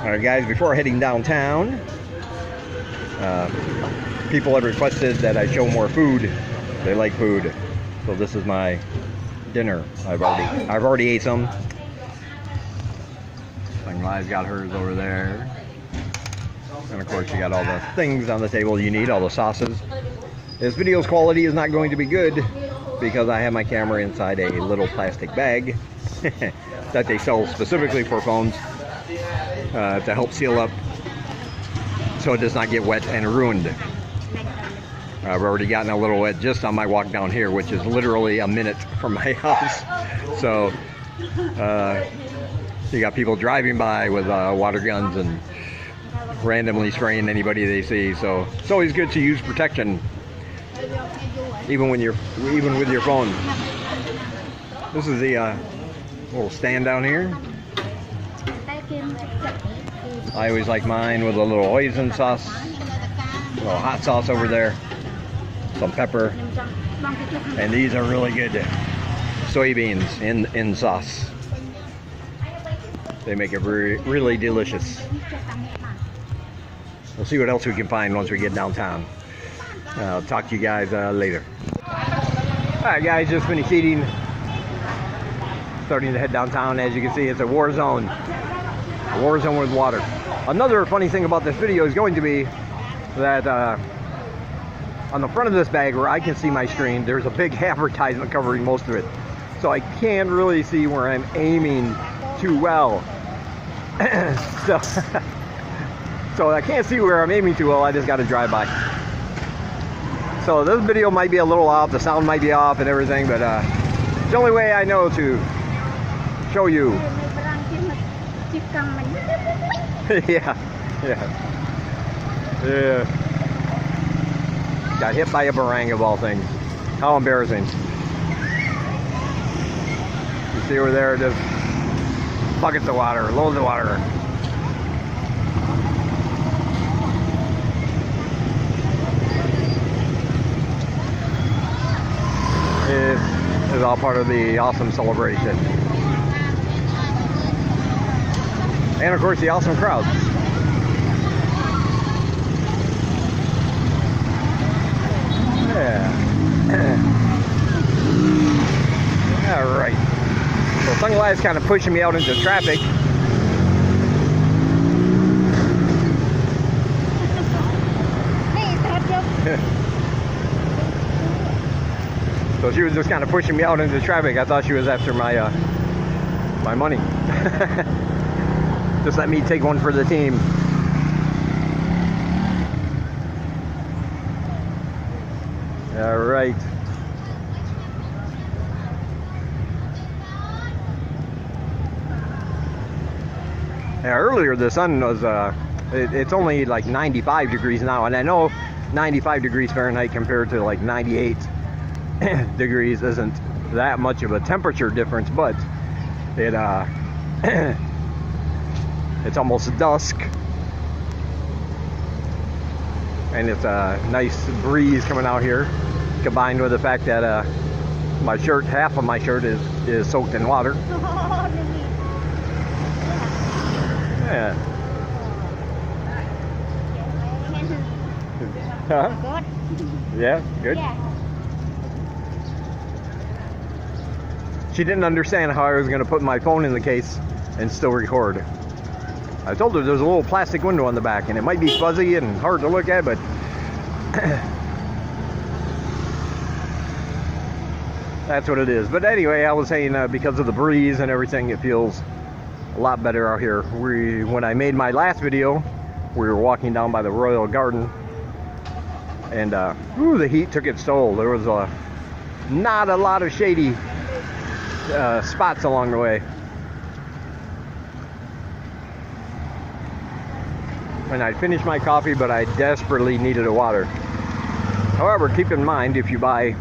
Alright guys, before heading downtown, people have requested that I show more food. They like food. So this is my dinner. I've already ate some. Li's got hers over there. And of course you got all the things on the table you need, all the sauces. This video's quality is not going to be good because I have my camera inside a little plastic bag that they sell specifically for phones to help seal up so it does not get wet and ruined. I've already gotten a little wet just on my walk down here, which is literally a minute from my house. So you got people driving by with water guns and randomly spraying anybody they see. So it's always good to use protection, even with your phone. This is the little stand down here. I always like mine with a little hoisin sauce, a little hot sauce over there, some pepper, and these are really good soybeans in sauce. They make it really delicious. We'll see what else we can find once we get downtown. I'll talk to you guys later. Alright guys, just finished eating. Starting to head downtown. As you can see, it's a war zone. A war zone with water. Another funny thing about this video is going to be that on the front of this bag where I can see my screen, there's a big advertisement covering most of it. So I can't really see where I'm aiming too well. So I can't see where I'm aiming too well. I just got to drive by. So this video might be a little off, the sound might be off and everything, but it's the only way I know to show you. Yeah. Got hit by a barang of all things. How embarrassing. You see over there, just buckets of water, loads of water. It is all part of the awesome celebration. And of course the awesome crowds. Yeah. Alright. So Sunglass kind of pushing me out into traffic. So she was just kind of pushing me out into traffic. I thought she was after my my money. Just let me take one for the team. All right. Yeah, earlier the sun was, it's only like 95 degrees now, and I know 95 degrees Fahrenheit compared to like 98 degrees isn't that much of a temperature difference, but it it's almost dusk, and it's a nice breeze coming out here, combined with the fact that my shirt, half of my shirt is soaked in water. Yeah. Huh? Yeah, good. Yeah. She didn't understand how I was going to put my phone in the case and still record. I told her there's a little plastic window on the back, and it might be fuzzy and hard to look at, but that's what it is. But anyway, I was saying because of the breeze and everything, it feels a lot better out here. When I made my last video, we were walking down by the Royal Garden, and the heat took its toll. There was not a lot of shady spots along the way. And I finished my coffee, but I desperately needed a water. However, keep in mind, if you buy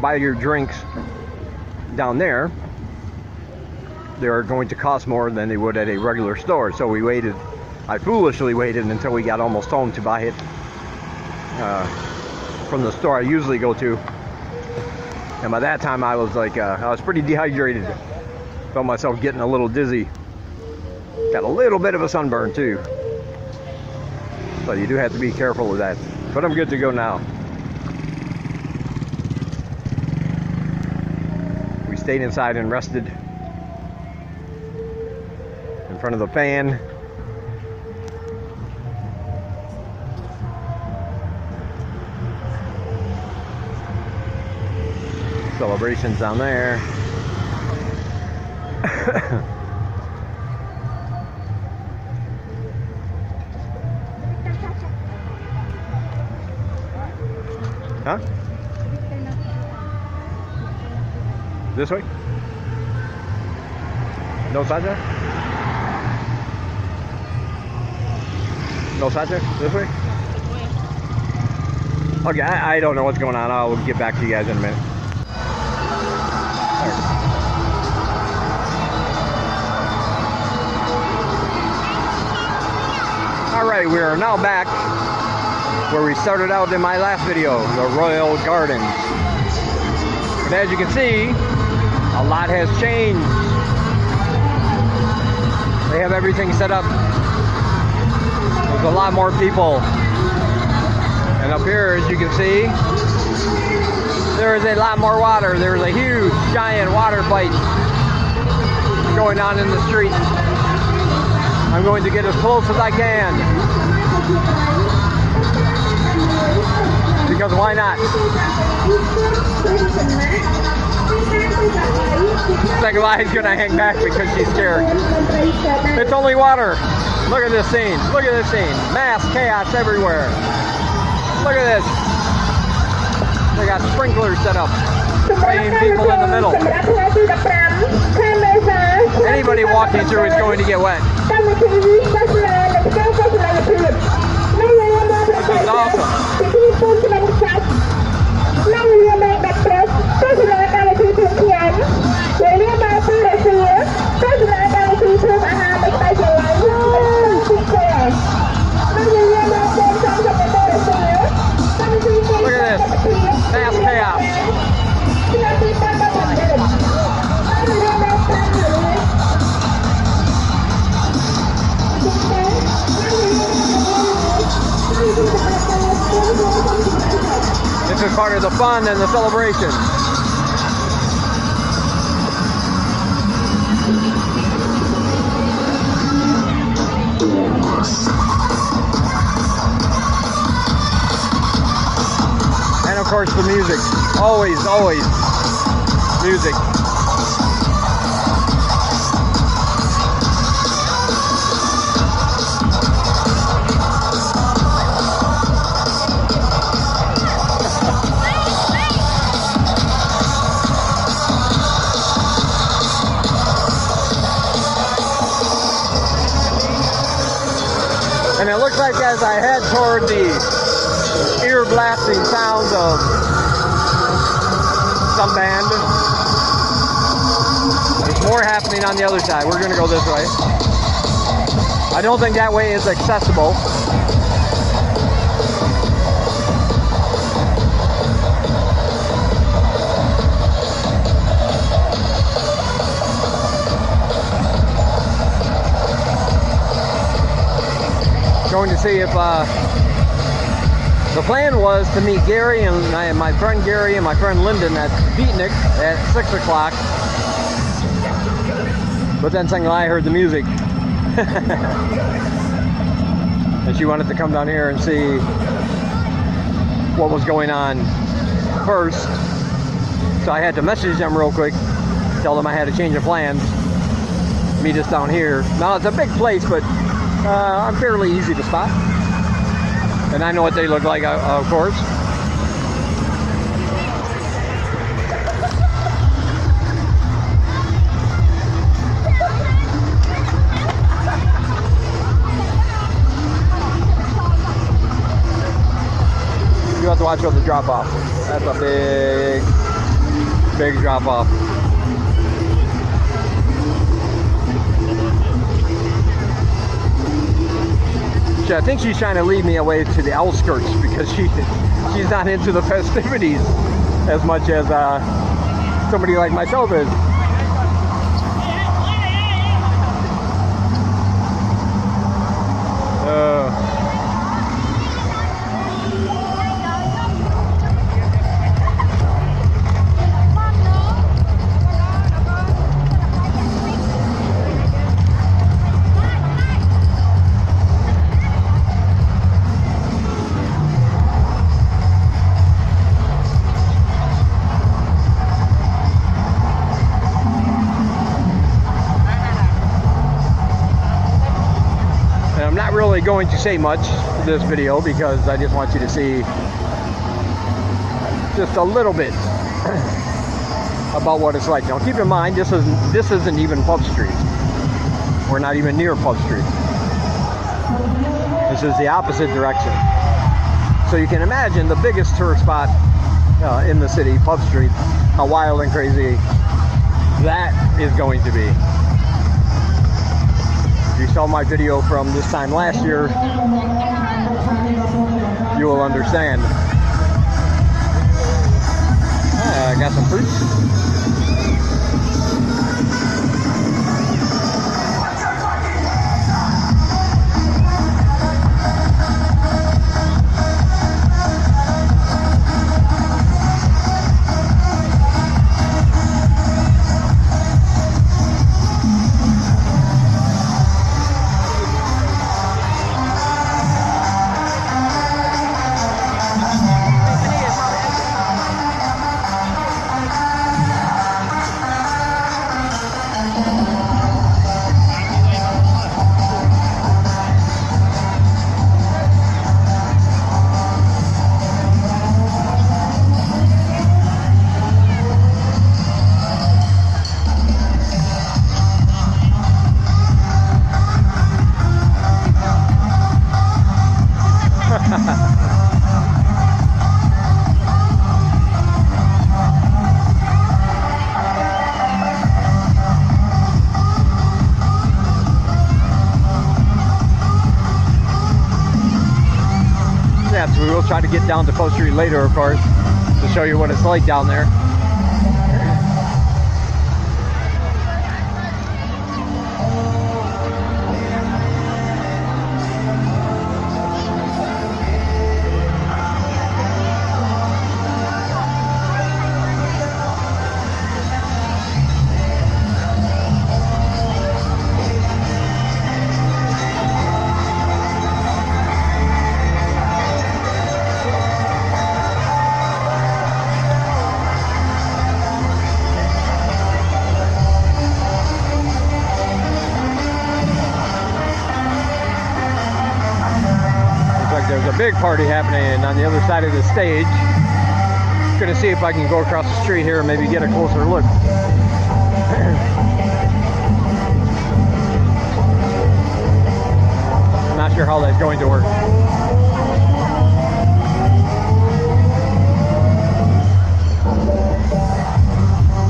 your drinks down there, they're going to cost more than they would at a regular store. So we waited. I foolishly waited until we got almost home to buy it from the store I usually go to. And by that time I was like, I was pretty dehydrated. Felt myself getting a little dizzy. Got a little bit of a sunburn too. So you do have to be careful of that. But I'm good to go now. We stayed inside and rested in front of the fan. Celebrations down there. Huh? This way? No Sacha? No Sacha? This way? Okay, I don't know what's going on. I'll get back to you guys in a minute. Alright, we are now back where we started out in my last video, the Royal Gardens. But as you can see, a lot has changed. They have everything set up. There's a lot more people. And up here, as you can see, there is a lot more water. There's a huge, giant water fight going on in the street. I'm going to get as close as I can. Because why not? Second Lie's gonna hang back because she's scared. It's only water. Look at this scene. Look at this scene. Mass chaos everywhere. Look at this. They got sprinklers set up. Spraying people in the middle. Anybody walking through is going to get wet. This is awesome. Look at this. Mass chaos. This is part of the fun and the celebration. And of course the music. Always, always music. And it looks like as I head toward the ear-blasting sounds of some band, there's more happening on the other side. We're going to go this way. I don't think that way is accessible. Going to see if the plan was to meet Gary and my friend Gary and my friend Lyndon at Beatnik at 6 o'clock. But then Second Lie heard the music. And she wanted to come down here and see what was going on first. So I had to message them real quick, tell them I had a change of plans. Meet us down here. Now it's a big place, but I'm fairly easy to spot. And I know what they look like, of course. You have to watch for the drop off. That's a big drop off. I think she's trying to lead me away to the outskirts because she's not into the festivities as much as somebody like myself is. not really going to say much for this video because I just want you to see just a little bit about what it's like. Now keep in mind, this isn't even Pub Street. We're not even near Pub Street. This is the opposite direction. So you can imagine the biggest tourist spot in the city, Pub Street, how wild and crazy that is going to be. If you saw my video from this time last year, you will understand. I got some fruits. Yeah, so we will try to get down to Pub Street later, of course, to show you what it's like down there. There's a big party happening on the other side of the stage. I'm gonna see if I can go across the street here and maybe get a closer look. I'm not sure how that's going to work.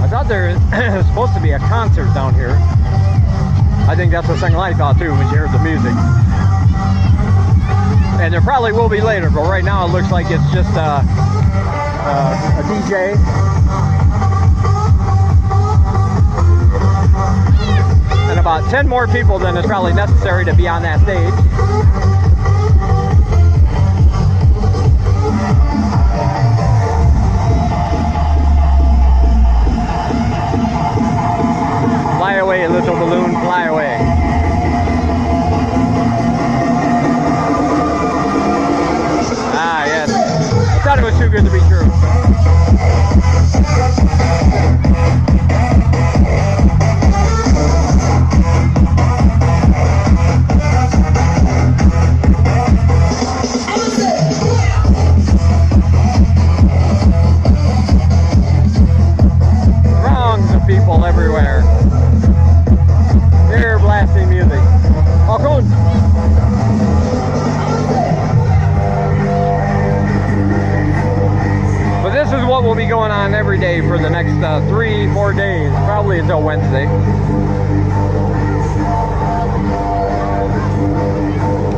I thought there was supposed to be a concert down here. I think that's the thing I thought too when you heard the music. And there probably will be later, but right now it looks like it's just a DJ. And about 10 more people than is probably necessary to be on that stage. Fly away, little balloon, fly away. Ah, yes. I thought it was too good to be true. Throngs of people everywhere. They're blasting music. Welcome. But this is what will be going on every day for the next 3-4 days, probably until Wednesday.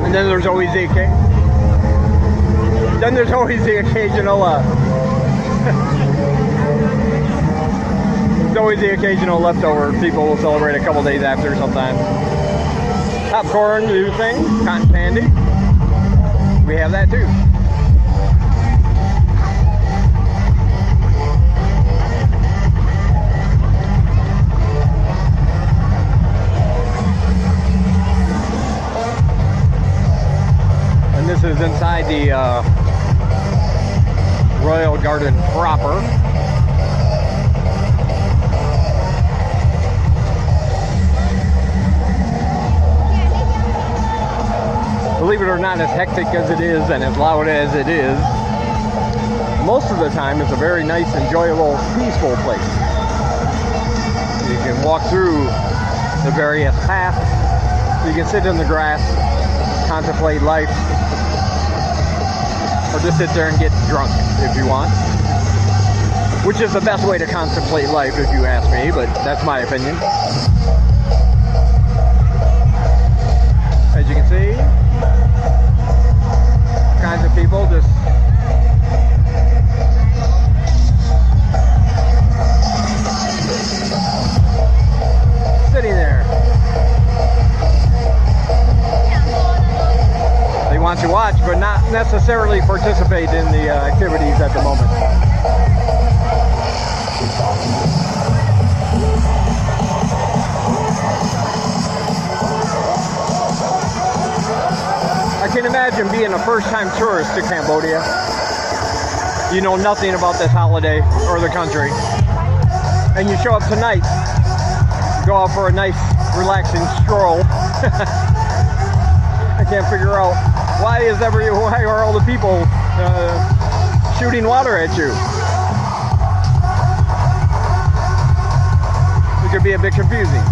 And then there's always the occasional there's always the occasional leftover. People will celebrate a couple days after sometimes. Popcorn, new thing, cotton candy. We have that too. And this is inside the Royal Garden proper. believe it or not, as hectic as it is and as loud as it is, most of the time it's a very nice, enjoyable, peaceful place. You can walk through the various paths. You can sit in the grass, contemplate life, or just sit there and get drunk if you want. Which is the best way to contemplate life, if you ask me, but that's my opinion. As you can see, kinds of people just sitting there. They want to watch, but not necessarily participate in the activities at the moment. I can imagine being a first-time tourist to Cambodia. You know nothing about this holiday or the country. And you show up tonight, go out for a nice, relaxing stroll. I can't figure out why are all the people shooting water at you? It could be a bit confusing.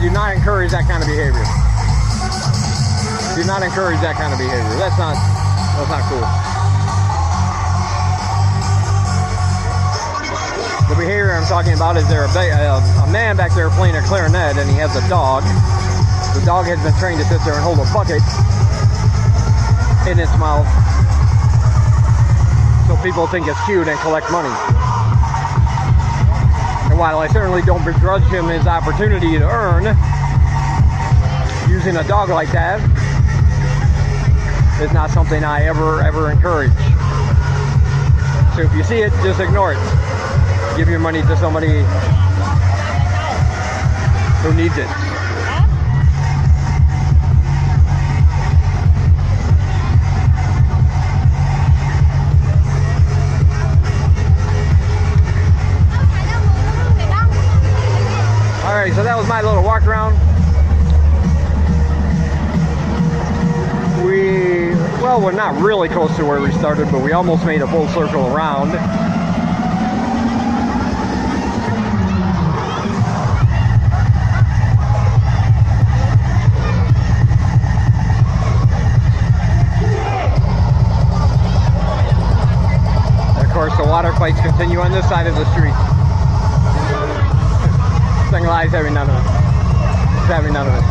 Do not encourage that kind of behavior. Do not encourage that kind of behavior. That's not cool. The behavior I'm talking about is there a man back there playing a clarinet, and he has a dog. The dog has been trained to sit there and hold a bucket in its mouth, so people think it's cute and collect money. And while I certainly don't begrudge him his opportunity to earn, using a dog like that is not something I ever encourage. So if you see it, just ignore it. Give your money to somebody who needs it. Alright, so that was my little walk around. We're not really close to where we started, but we almost made a full circle around. And of course, the water fights continue on this side of the street. Single-eyes having none of it. It's having none of it.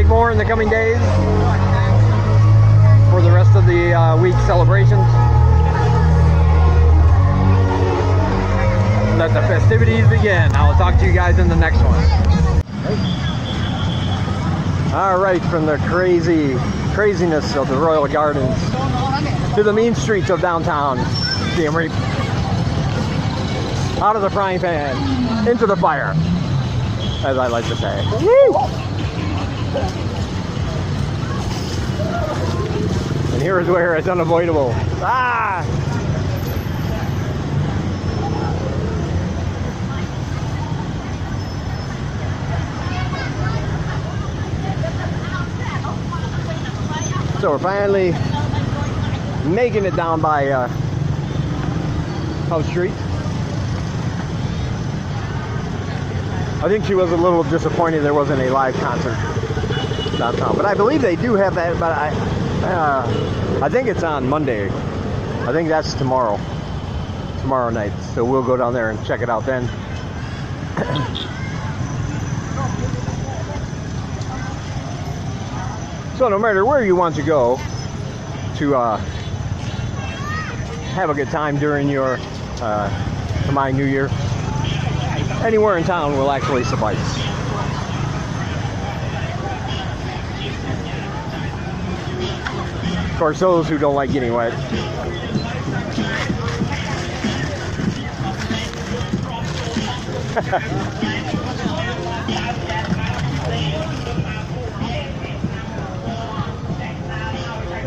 More in the coming days for the rest of the week celebrations. Let the festivities begin. I will talk to you guys in the next one. All right, from the craziness of the Royal Gardens to the mean streets of downtown Siem Reap. Out of the frying pan, into the fire, as I like to say. Woo! And here is where it's unavoidable. Ah! So we're finally making it down by House Street. I think she was a little disappointed there wasn't a live concert downtown, but I believe they do have that. But I think it's on Monday. I think that's tomorrow night. So we'll go down there and check it out then. So no matter where you want to go to have a good time during your Khmer New Year, anywhere in town will actually suffice. Of course, those who don't like getting wet.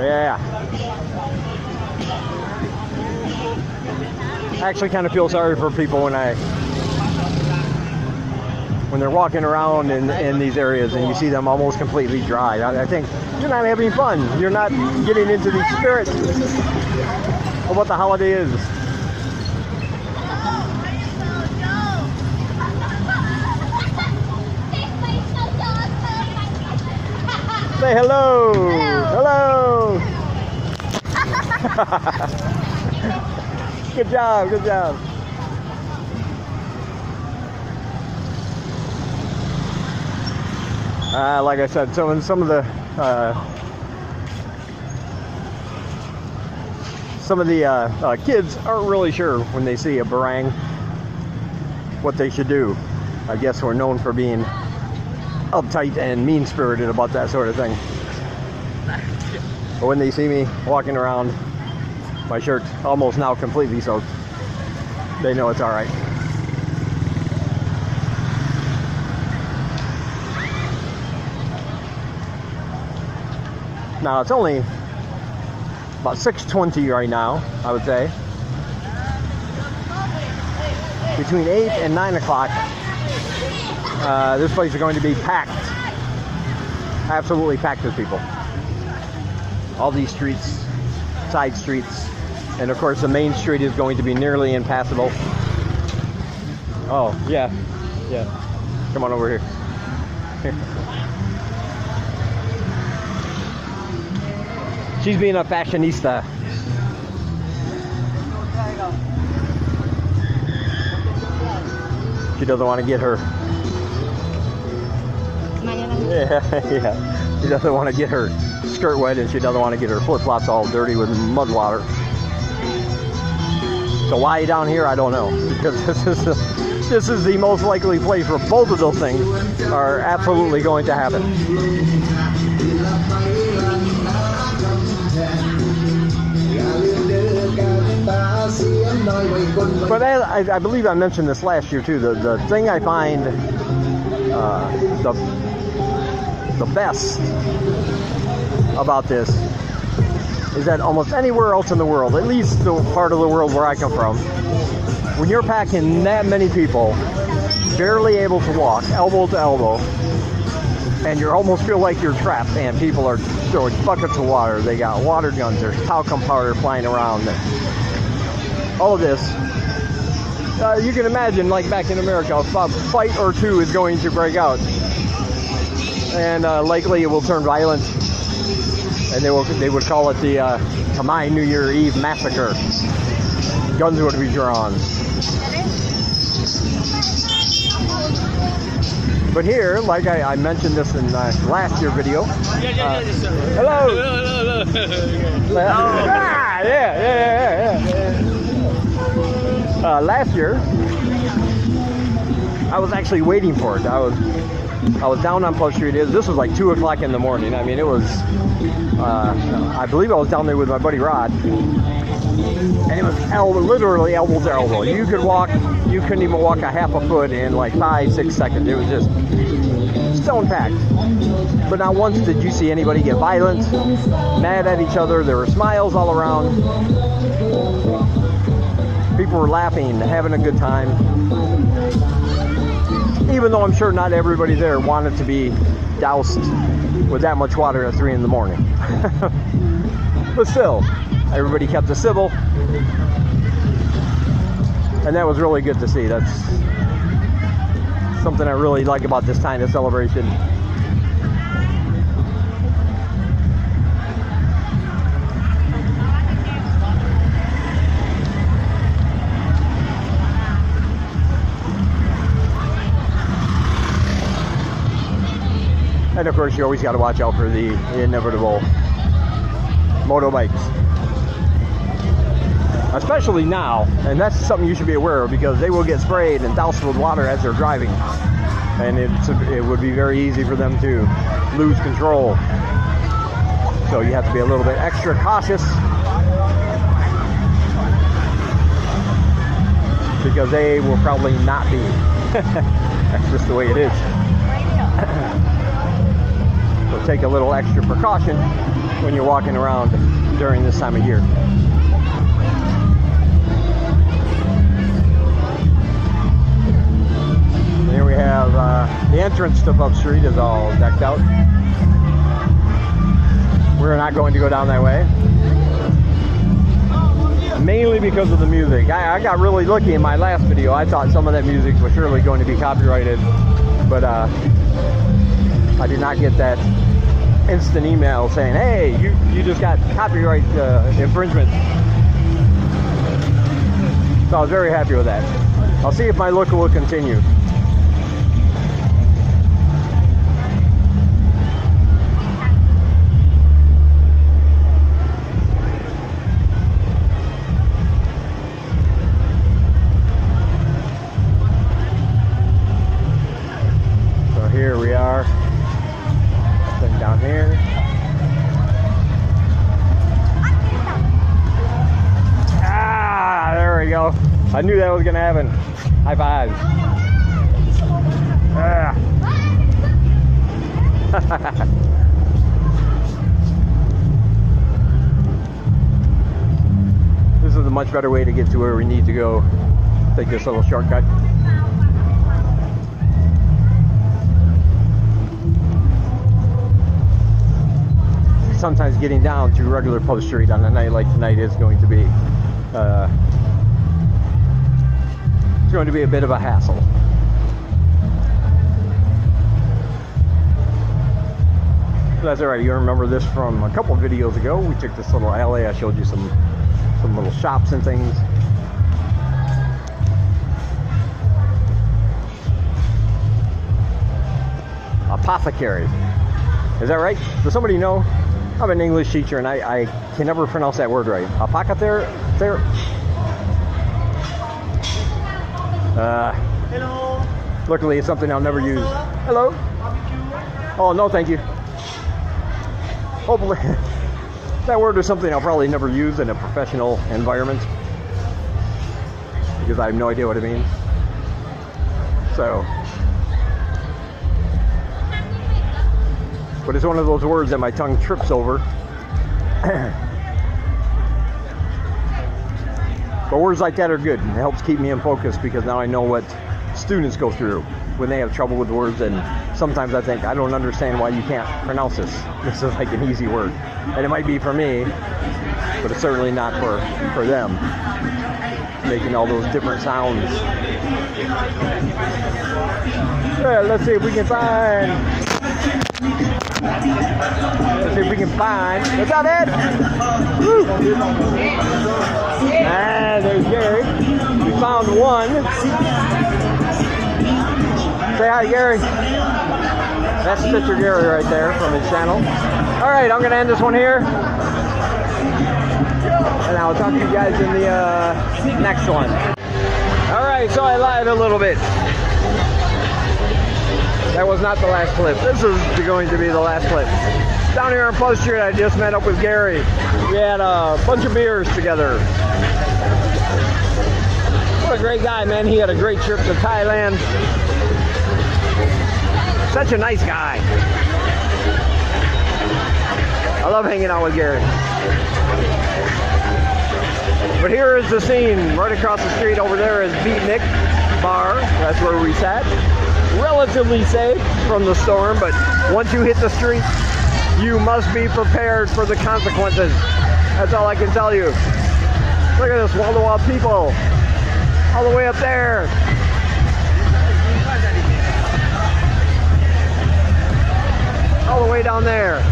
Yeah. I actually kind of feel sorry for people when they're walking around in these areas and you see them almost completely dry. I think you're not having fun. You're not getting into the spirit of what the holiday is. Say hello. Hello. Good job. Good job. Like I said, some of the kids aren't really sure when they see a barang what they should do. I guess we're known for being uptight and mean-spirited about that sort of thing. But when they see me walking around, my shirt almost now completely soaked, they know it's all right. Now it's only about 6:20 right now, I would say. Between 8 and 9 o'clock, this place is going to be packed. Absolutely packed with people. All these streets, side streets, and of course the main street is going to be nearly impassable. Oh, yeah. Come on over here. She's being a fashionista. She doesn't want to get her. Yeah. She doesn't want to get her skirt wet, and she doesn't want to get her flip-flops all dirty with mud water. So why down here, I don't know. Because this is the most likely place where both of those things are absolutely going to happen. But I believe I mentioned this last year too. The thing I find the best about this is that almost anywhere else in the world, at least the part of the world where I come from, when you're packing that many people, barely able to walk, elbow to elbow, and you almost feel like you're trapped, and people are throwing buckets of water, they got water guns, there's talcum powder flying around, all of this. You can imagine, like back in America, a fight or two is going to break out, and likely it will turn violent, and they would call it the Khmer New Year Eve massacre. Guns would be drawn. But here, like I mentioned this in last year's video. Hello. Last year, I was actually waiting for it. I was down on Post Street. This was like 2 o'clock in the morning. I mean, it was. I believe I was down there with my buddy Rod, and it was literally elbow to elbow. You could walk. You couldn't even walk a half a foot in like 5-6 seconds. It was just stone packed. But not once did you see anybody get violent, mad at each other. There were smiles all around. People were laughing, having a good time. Even though I'm sure not everybody there wanted to be doused with that much water at 3 in the morning. But still, everybody kept it civil. And that was really good to see. That's something I really like about this kind of celebration. And of course, you always got to watch out for the inevitable motorbikes. Especially now, and that's something you should be aware of, because they will get sprayed and doused with water as they're driving. And it would be very easy for them to lose control. So you have to be a little bit extra cautious, because they will probably not be. That's just the way it is. So take a little extra precaution when you're walking around during this time of year. Here we have the entrance to Pub Street is all decked out. We're not going to go down that way, mainly because of the music. I got really lucky in my last video. I thought some of that music was surely going to be copyrighted, but I did not get that instant email saying, hey, you just got copyright infringement. So I was very happy with that. I'll see if my luck will continue. Here we are, then down here. Ah, there we go. I knew that was gonna happen. High fives. Ah. This is a much better way to get to where we need to go. Take this little shortcut. Sometimes getting down to regular Post Street on a night like tonight is going to be it's going to be a bit of a hassle. But that's alright. You remember this from a couple videos ago. We took this little alley. I showed you some little shops and things. Apothecary. Is that right? Does somebody know? I'm an English teacher and I can never pronounce that word right. Apothecary? Hello. Luckily, it's something I'll never use. Hello. Oh, no, thank you. Hopefully, that word is something I'll probably never use in a professional environment, because I have no idea what it means. So, but it's one of those words that my tongue trips over. But words like that are good. It helps keep me in focus, because now I know what students go through when they have trouble with words, and sometimes I think, I don't understand why you can't pronounce this. This is like an easy word. And it might be for me, but it's certainly not for them. Making all those different sounds. Well, let's see if we can find... Let's see if we can find... Is that it? Woo. And there's Gary. We found one. Say hi, Gary. That's Stitcher Gary right there from his channel. Alright, I'm going to end this one here. And I'll talk to you guys in the next one. Alright, so I lied a little bit. That was not the last clip. This is going to be the last clip. Down here on Post Street, I just met up with Gary. We had a bunch of beers together. What a great guy, man. He had a great trip to Thailand. Such a nice guy. I love hanging out with Gary. But here is the scene. Right across the street over there is Beat Nick Bar. That's where we sat. Relatively safe from the storm, but once you hit the street, you must be prepared for the consequences. That's all I can tell you. Look at this wall-to-wall people all the way up there. All the way down there.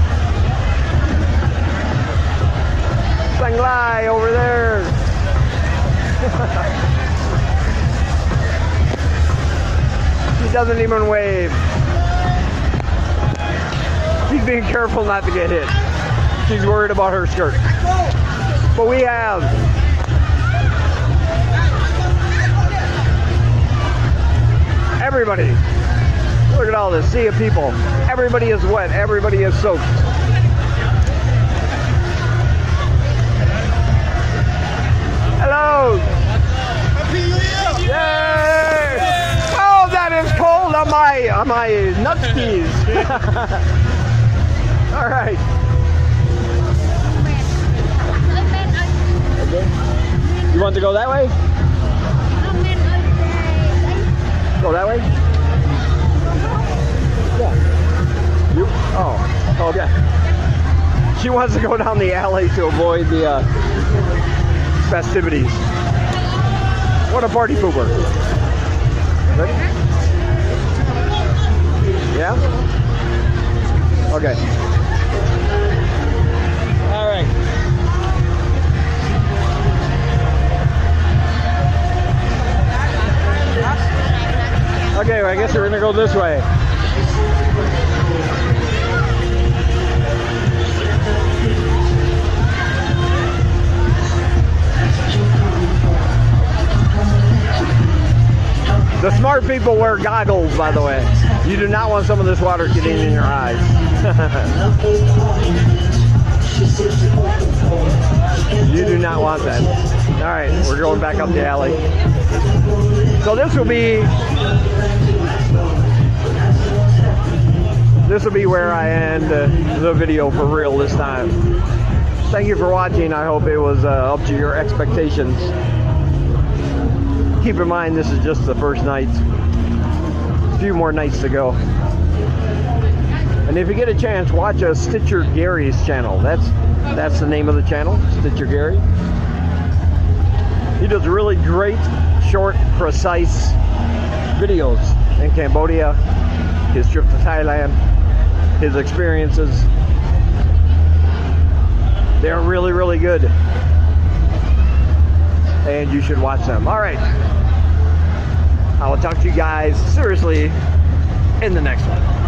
Sanglai over there. He doesn't even wave. She's being careful not to get hit. She's worried about her skirt. But we have everybody. Look at all this sea of people. Everybody is wet. Everybody is soaked. Hello. Happy New Year. Yay! Oh, that is cold on my nutskis. All right. Okay. You want to go that way? Go that way? Yeah. You? Oh. Okay. She wants to go down the alley to avoid the festivities. What a party pooper. Ready? Yeah? Okay. All right. Okay, well, I guess we're gonna go this way. The smart people wear goggles, by the way. You do not want some of this water getting in your eyes. You do not want that. All right, we're going back up the alley. So this will be where I end the video for real this time. Thank you for watching. I hope it was up to your expectations. Keep in mind, this is just the first night. A few more nights to go. And if you get a chance, watch Stitcher Gary's channel. That's the name of the channel, Stitcher Gary. He does really great, short, precise videos in Cambodia, his trip to Thailand, his experiences. They're really, really good. And you should watch them. All right. I will talk to you guys seriously in the next one.